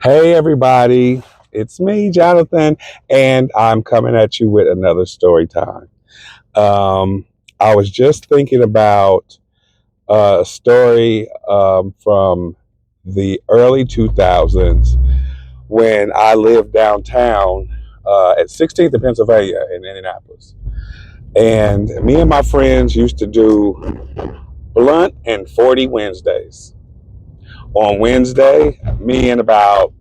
Hey, everybody, it's me, Jonathan, and I'm coming at you with another story time. Um, I was just thinking about a story from the early 2000s when I lived downtown at 16th and Pennsylvania in Indianapolis. And me and my friends used to do blunt and 40 Wednesdays. On Wednesday, me and about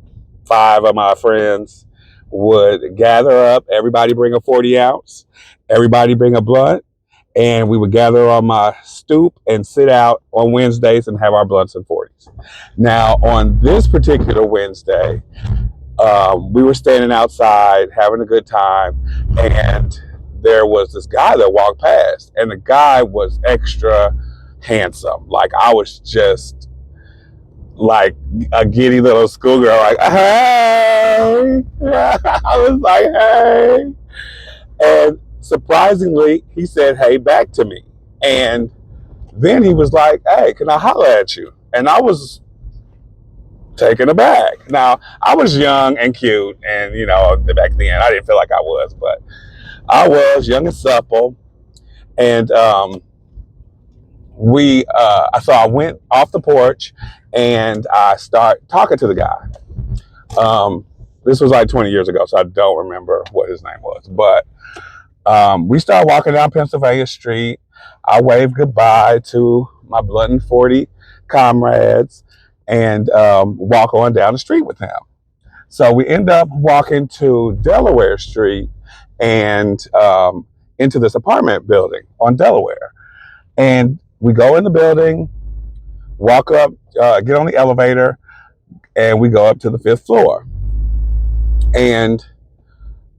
five of my friends would gather up. Everybody bring a 40 ounce. Everybody bring a blunt. And we would gather on my stoop and sit out on Wednesdays and have our blunts and 40s. Now, on this particular Wednesday, we were standing outside having a good time. And there was this guy that walked past. And the guy was extra handsome. Like, I was just like a giddy little schoolgirl, like, hey. I was like, hey. And surprisingly, he said, hey, back to me. And then he was like, hey, can I holler at you? And I was taken aback. Now, I was young and cute, and, back then, I didn't feel like I was, but I was young and supple. And so I went off the porch and I start talking to the guy. This was like 20 years ago, so I don't remember what his name was. But we started walking down Pennsylvania Street. I waved goodbye to my blunt and 40 comrades and walk on down the street with him. So we end up walking to Delaware Street and into this apartment building on Delaware. And we go in the building, walk up, get on the elevator, and we go up to the fifth floor. And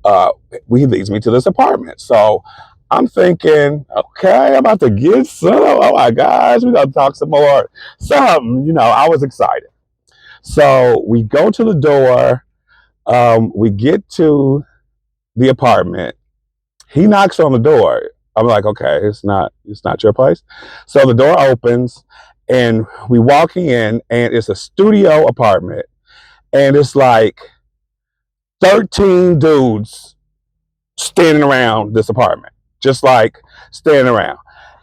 he leads me to this apartment. So I'm thinking, okay, I'm about to get some. Oh my gosh, we got to talk some more. Something, I was excited. So we go to the door. We get to the apartment. He knocks on the door. I'm like, okay, it's not your place. So the door opens and we walk in, and it's a studio apartment. And it's like 13 dudes standing around this apartment, just like standing around.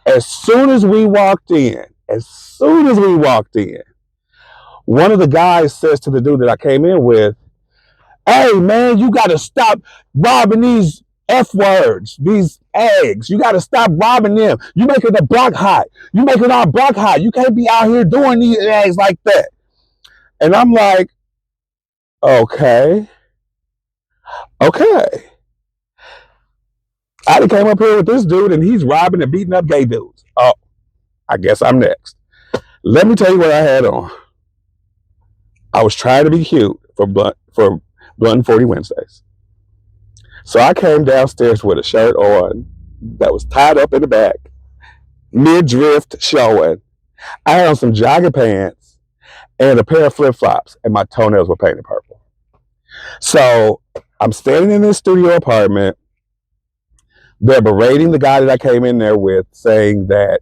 As soon as we walked in, one of the guys says to the dude that I came in with, hey, man, you got to stop robbing these F words, these eggs. You got to stop robbing them. You making the block hot. You making our block hot. You can't be out here doing these eggs like that. And I'm like, okay. I came up here with this dude and he's robbing and beating up gay dudes. Oh, I guess I'm next. Let me tell you what I had on. I was trying to be cute for Blunt and 40 Wednesdays. So I came downstairs with a shirt on that was tied up in the back, mid-drift showing. I had on some jogging pants and a pair of flip-flops, and my toenails were painted purple. So I'm standing in this studio apartment. They're berating the guy that I came in there with, saying that,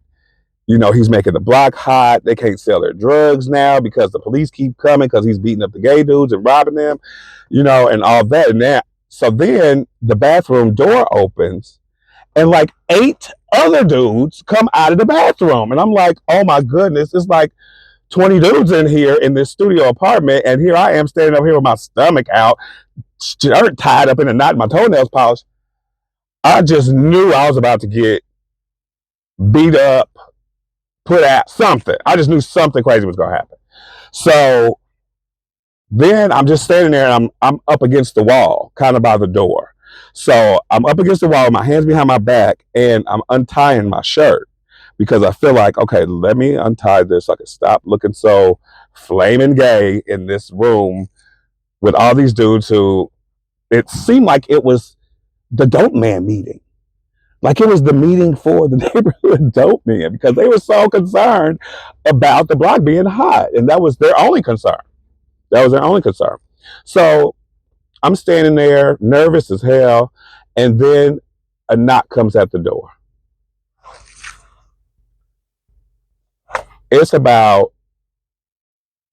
he's making the block hot. They can't sell their drugs now because the police keep coming because he's beating up the gay dudes and robbing them, and all that. And that. So then the bathroom door opens and like 8 other dudes come out of the bathroom. And I'm like, oh my goodness, it's like 20 dudes in here in this studio apartment. And here I am standing up here with my stomach out, shirt tied up in a knot, my toenails polished. I just knew I was about to get beat up, put out, something. I just knew something crazy was going to happen. So then I'm just standing there and I'm up against the wall, kind of by the door. So I'm up against the wall, my hands behind my back, and I'm untying my shirt because I feel like, okay, let me untie this so I can stop looking so flaming gay in this room with all these dudes who, it seemed like it was the dope man meeting. Like it was the meeting for the neighborhood dope men because they were so concerned about the block being hot. And that was their only concern. So I'm standing there, nervous as hell. And then a knock comes at the door. It's about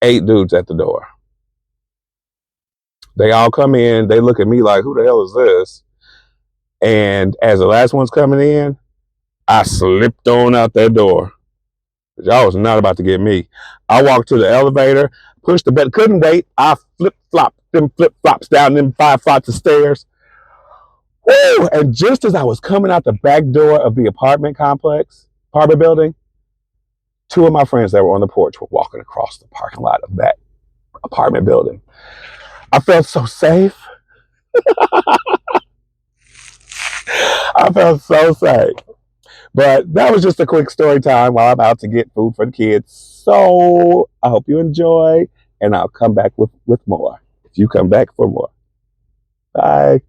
8 dudes at the door. They all come in. They look at me like, who the hell is this? And as the last one's coming in, I slipped on out that door. Y'all was not about to get me. I walked to the elevator, pushed the button, couldn't wait. I flip-flopped them flip-flops down them 5 flights of stairs. Woo! And just as I was coming out the back door of the apartment building, 2 of my friends that were on the porch were walking across the parking lot of that apartment building. I felt so safe. I felt so safe. But that was just a quick story time while I'm out to get food for the kids. So I hope you enjoy, and I'll come back with more if you come back for more. Bye.